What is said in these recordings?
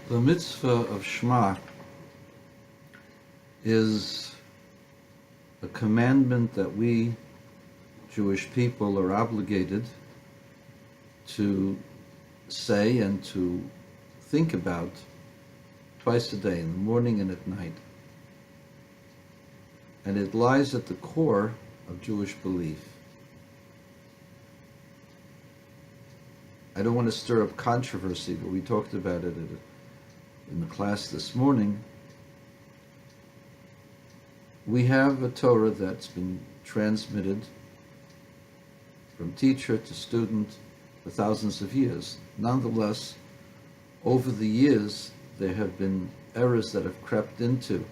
The mitzvah of Shema is a commandment that we Jewish people are obligated to say and to think about twice a day, in the morning and at night. And it lies at the core of Jewish belief. I don't want to stir up controversy, but we talked about it in the class this morning. We have a Torah that's been transmitted from teacher to student for thousands of years. Nonetheless, over the years, there have been errors that have crept into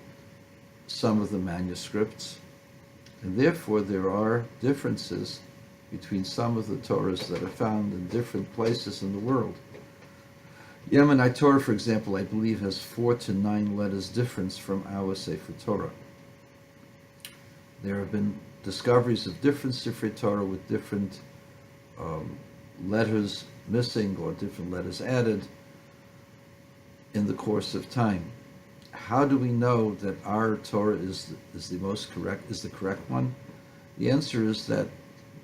some of the manuscripts, and therefore there are differences between some of the Torahs that are found in different places in the world. Yemenite Torah, for example, I believe has 4 to 9 letters difference from our Sefer Torah. There have been discoveries of different Sefer Torah with different letters missing or different letters added in the course of time. How do we know that our Torah is the most correct, is the correct one? The answer is that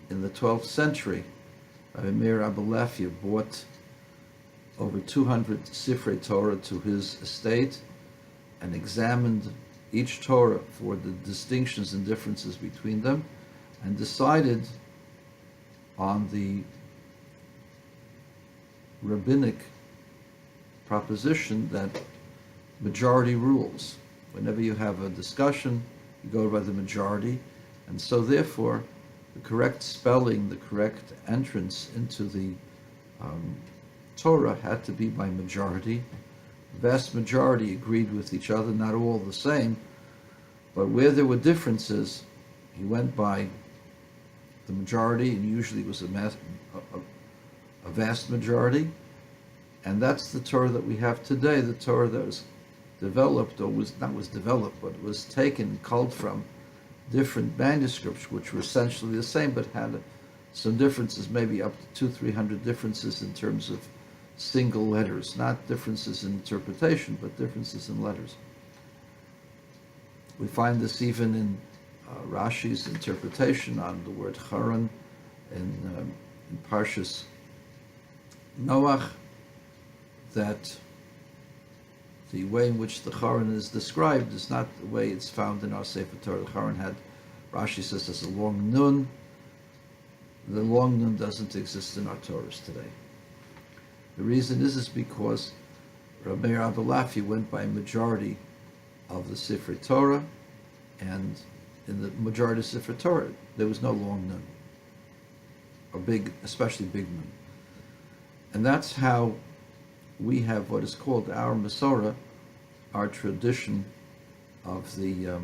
in the 12th century, Rabbi Meir Abulafia bought over 200 Sifrei Torah to his estate and examined each Torah for the distinctions and differences between them, and decided on the rabbinic proposition that majority rules. Whenever you have a discussion, you go by the majority, and so therefore the correct spelling, the correct entrance into the Torah had to be by majority. The vast majority agreed with each other, not all the same, but where there were differences, he went by the majority, and usually it was a vast majority. And that's the Torah that we have today, the Torah that was developed, or was developed, but was taken and culled from different manuscripts, which were essentially the same, but had some differences, maybe up to 200-300 differences in terms of single letters, not differences in interpretation, but differences in letters. We find this even in Rashi's interpretation on the word charon in Parshas Noach, that the way in which the charon is described is not the way it's found in our Sefer Torah. The charon had, Rashi says, as a long nun. The long nun doesn't exist in our Torahs today. The reason is because Rabbi Meir Abulafia went by majority of the Sefer Torah, and in the majority of Sefer Torah, there was no long nun, or big, especially big nun. And that's how we have what is called our Masorah, our tradition of the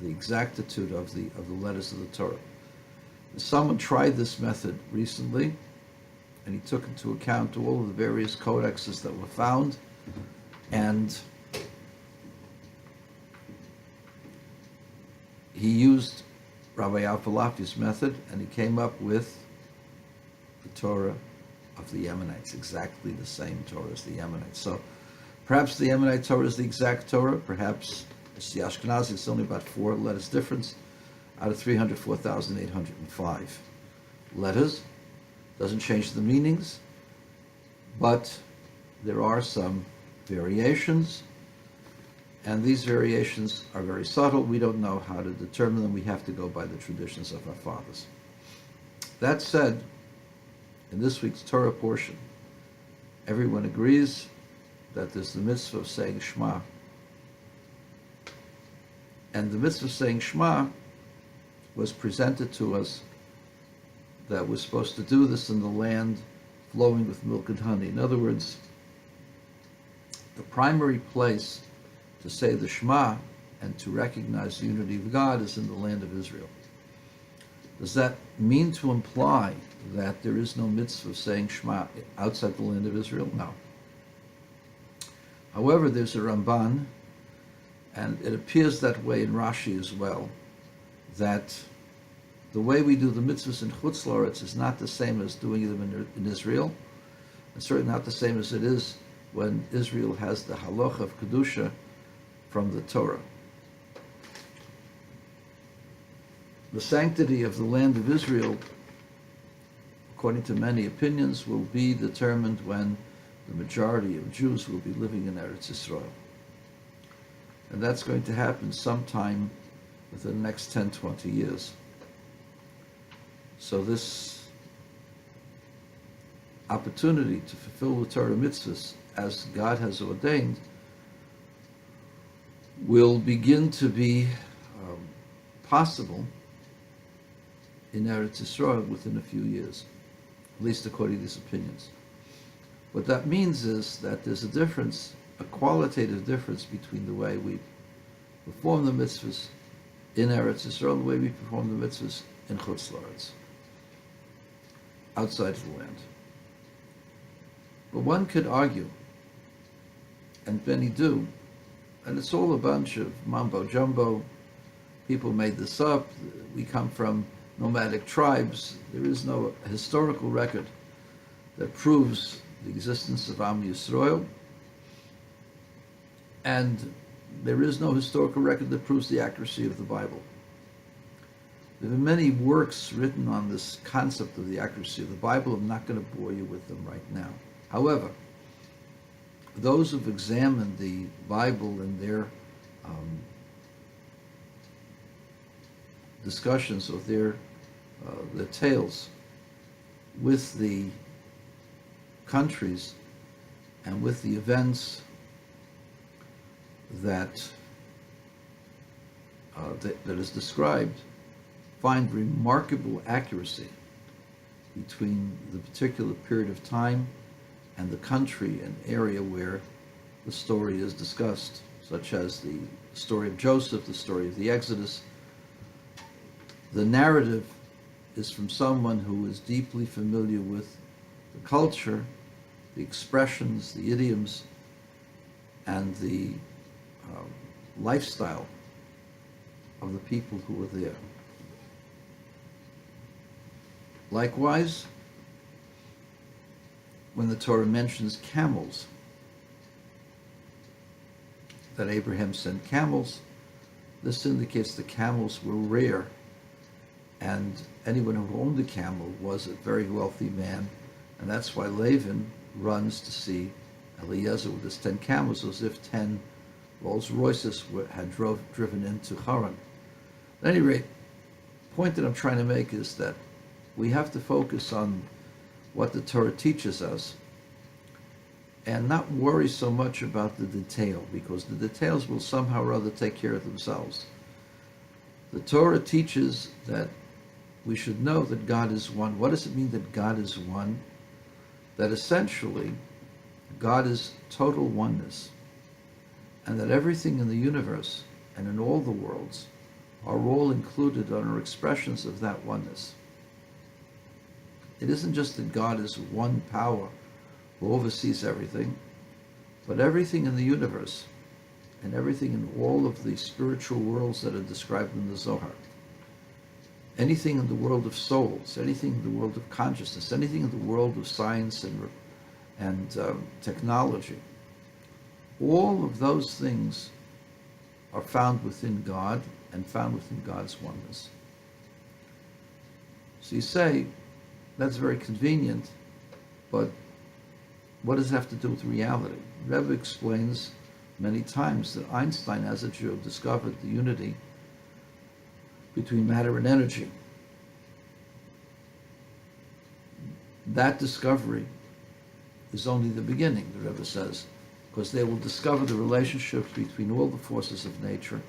exactitude of the letters of the Torah. Someone tried this method recently, and he took into account all of the various codexes that were found, and he used Rabbi Abulafia's method, and he came up with the Torah of the Yemenites, exactly the same Torah as the Yemenites. So perhaps the Yemenite Torah is the exact Torah, perhaps it's the Ashkenazi, it's only about 4 letters difference out of 304,805 letters. Doesn't change the meanings, but there are some variations, and these variations are very subtle. We don't know how to determine them. We have to go by the traditions of our fathers. That said, in this week's Torah portion, everyone agrees that there's the mitzvah of saying Shema. And the mitzvah of saying Shema was presented to us that we're supposed to do this in the land flowing with milk and honey. In other words, the primary place to say the Shema and to recognize the unity of God is in the land of Israel. Does that mean to imply that there is no mitzvah of saying Shema outside the land of Israel? No. However, there's a Ramban, and it appears that way in Rashi as well, that the way we do the mitzvahs in Chutz La'aretz is not the same as doing them in Israel, and certainly not the same as it is when Israel has the halacha of Kedusha from the Torah. The sanctity of the land of Israel, according to many opinions, will be determined when the majority of Jews will be living in Eretz Yisrael. And that's going to happen sometime within the next 10, 20 years. So this opportunity to fulfill the Torah mitzvahs as God has ordained will begin to be possible in Eretz Yisrael within a few years, at least according to these opinions. What that means is that there's a difference, a qualitative difference between the way we perform the mitzvahs in Eretz Yisrael and the way we perform the mitzvahs in Chutz La'aretz, outside of the land. But one could argue, and many do, and it's all a bunch of mumbo-jumbo. People made this up. We come from nomadic tribes. There is no historical record that proves the existence of Am Yisrael, and there is no historical record that proves the accuracy of the Bible. There have been many works written on this concept of the accuracy of the Bible. I'm not going to bore you with them right now. However, those who've examined the Bible and their discussions of their tales with the countries and with the events that is described, find remarkable accuracy between the particular period of time and the country and area where the story is discussed, such as the story of Joseph, the story of the Exodus. The narrative is from someone who is deeply familiar with the culture, the expressions, the idioms, and the lifestyle of the people who were there. Likewise, when the Torah mentions camels, that Abraham sent camels, this indicates the camels were rare, and anyone who owned a camel was a very wealthy man, and that's why Laban runs to see Eliezer with his 10 camels, as if 10 Rolls Royces had driven into Haran. At any rate, the point that I'm trying to make is that we have to focus on what the Torah teaches us and not worry so much about the detail, because the details will somehow or other take care of themselves. The Torah teaches that we should know that God is one. What does it mean that God is one? That essentially God is total oneness, and that everything in the universe and in all the worlds are all included or expressions of that oneness. It isn't just that God is one power who oversees everything, but everything in the universe and everything in all of the spiritual worlds that are described in the Zohar. Anything in the world of souls, anything in the world of consciousness, anything in the world of science and technology, all of those things are found within God and found within God's oneness. So you say, that's very convenient, but what does it have to do with reality? Rebbe explains many times that Einstein, as a Jew, discovered the unity between matter and energy. That discovery is only the beginning, the Rebbe says, because they will discover the relationships between all the forces of nature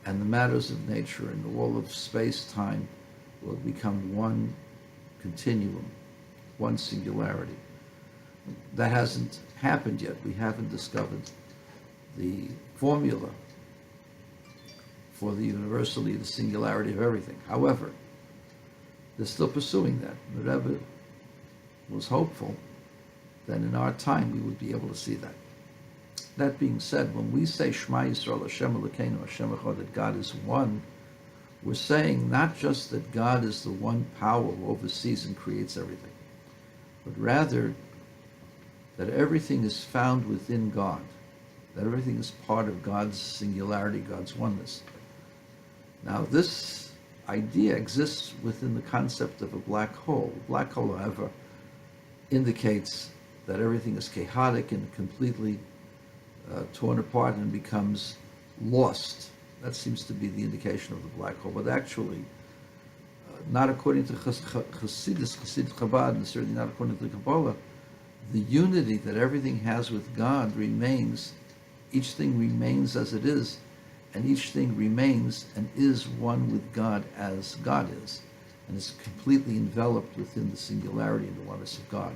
and the matters of nature, and all of space-time will become one continuum, one singularity. That hasn't happened yet. We haven't discovered the formula for the universality, the singularity of everything. However, they're still pursuing that. The Rebbe was hopeful that in our time we would be able to see that. That being said, when we say Shema Yisrael, Hashem Elokeinu, Hashem Echad, that God is one, we're saying not just that God is the one power who oversees and creates everything, but rather that everything is found within God, that everything is part of God's singularity, God's oneness. Now, this idea exists within the concept of a black hole. A black hole, however, indicates that everything is chaotic and completely torn apart and becomes lost. That seems to be the indication of the black hole. But actually, not according to Chassidus, Chassid Chabad, and certainly not according to the Kabbalah, the unity that everything has with God remains. Each thing remains as it is, and each thing remains and is one with God as God is, and is completely enveloped within the singularity and the oneness of God.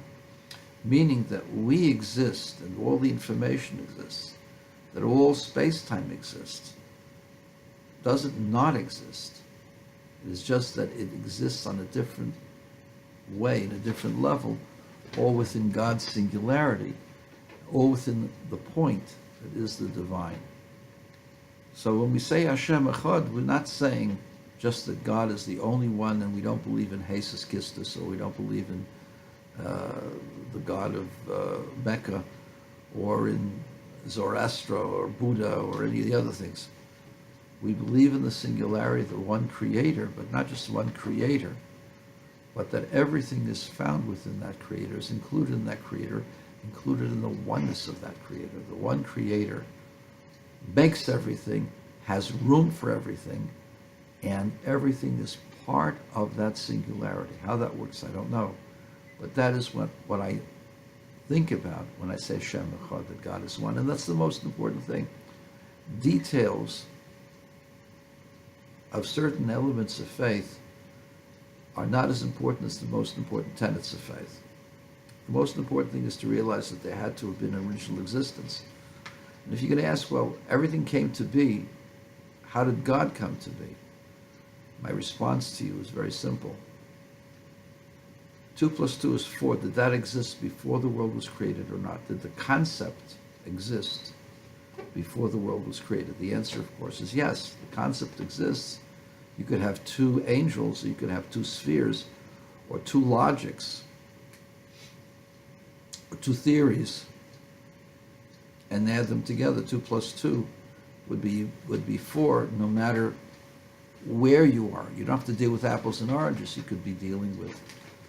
Meaning that we exist, and all the information exists, that all space-time exists. Doesn't not exist. It is just that it exists on a different way, in a different level, all within God's singularity, all within the point that is the divine. So when we say Hashem Echad, we're not saying just that God is the only one and we don't believe in Jesus Christus, or we don't believe in the God of Mecca, or in Zoroaster or Buddha or any of the other things. We believe in the singularity, the one creator, but not just one creator, but that everything is found within that creator, is included in that creator, included in the oneness of that creator. The one creator makes everything, has room for everything, and everything is part of that singularity. How that works, I don't know. But that is what I think about when I say Shem Echad, that God is one. And that's the most important thing. Details of certain elements of faith are not as important as the most important tenets of faith. The most important thing is to realize that there had to have been an original existence. And if you're going to ask, well, everything came to be, how did God come to be? My response to you is very simple. 2 + 2 is 4. Did that exist before the world was created or not? Did the concept exist before the world was created? The answer, of course, is yes. The concept exists. You could have two angels, or you could have two spheres, or two logics, or two theories, and add them together. 2 + 2 would be 4, no matter where you are. You don't have to deal with apples and oranges. You could be dealing with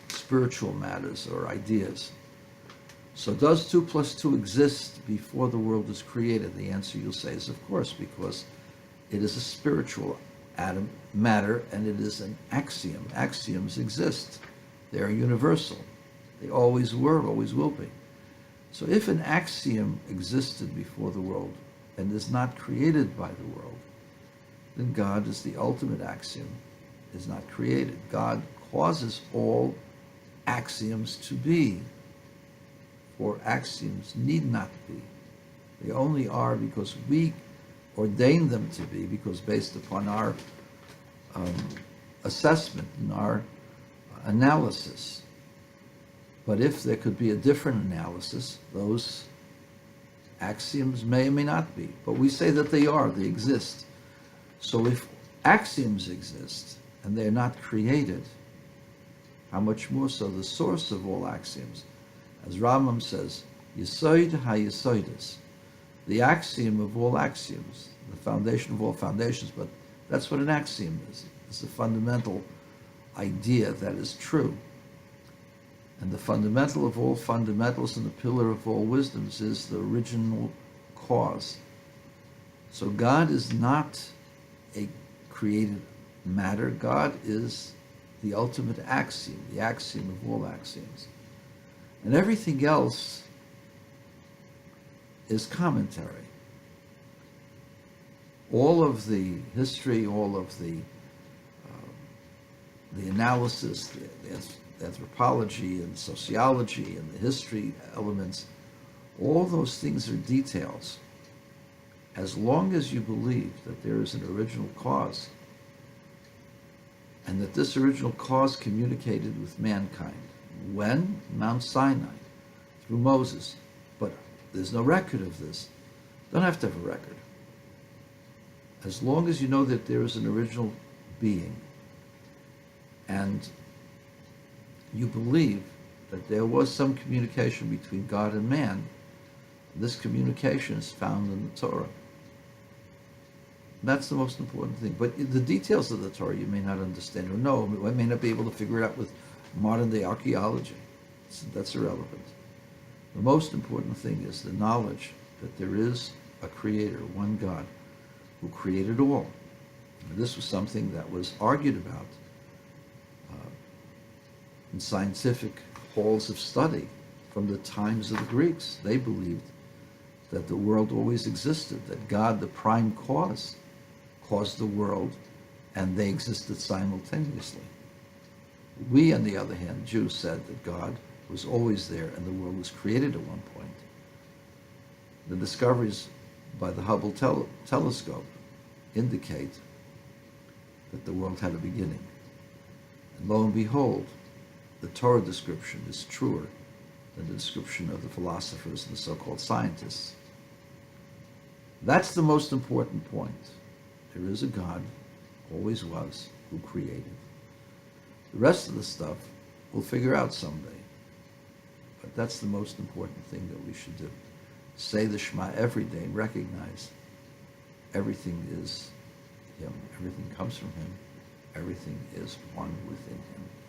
spiritual matters or ideas. So does 2 + 2 exist before the world was created? The answer, you'll say, is of course, because it is a spiritual matter, and it is an axiom. Axioms exist. They are universal. They always were, always will be. So if an axiom existed before the world and is not created by the world, then God is the ultimate axiom, is not created. God causes all axioms to be, for axioms need not be. They only are because we ordain them to be, because based upon our assessment and our analysis. But if there could be a different analysis, those axioms may or may not be. But we say that they are, they exist. So if axioms exist and they're not created, how much more so the source of all axioms? As Rambam says, Yesod ha-Yesodas, the axiom of all axioms, the foundation of all foundations, but that's what an axiom is. It's a fundamental idea that is true. And the fundamental of all fundamentals and the pillar of all wisdoms is the original cause. So God is not a created matter. God is the ultimate axiom, the axiom of all axioms. And everything else is commentary. All of the history, all of the analysis, the anthropology and sociology and the history elements, all those things are details. As long as you believe that there is an original cause, and that this original cause communicated with mankind. When? Mount Sinai, through Moses. But there's no record of this. Don't have to have a record. As long as you know that there is an original being, and you believe that there was some communication between God and man. This communication is found in the Torah. That's the most important thing. But the details of the Torah you may not understand or know. I may not be able to figure it out with modern-day archaeology. That's irrelevant. The most important thing is the knowledge that there is a creator, one God, who created all. And this was something that was argued about in scientific halls of study from the times of the Greeks. They believed that the world always existed, that God, the prime cause, caused the world, and they existed simultaneously. We, on the other hand, Jews, said that God was always there and the world was created at one point. The discoveries by the Hubble telescope indicate that the world had a beginning. And lo and behold, the Torah description is truer than the description of the philosophers and the so-called scientists. That's the most important point. There is a God, always was, who created. The rest of the stuff we'll figure out someday. But that's the most important thing that we should do. Say the Shema every day and recognize everything is Him. Everything comes from Him. Everything is one within Him.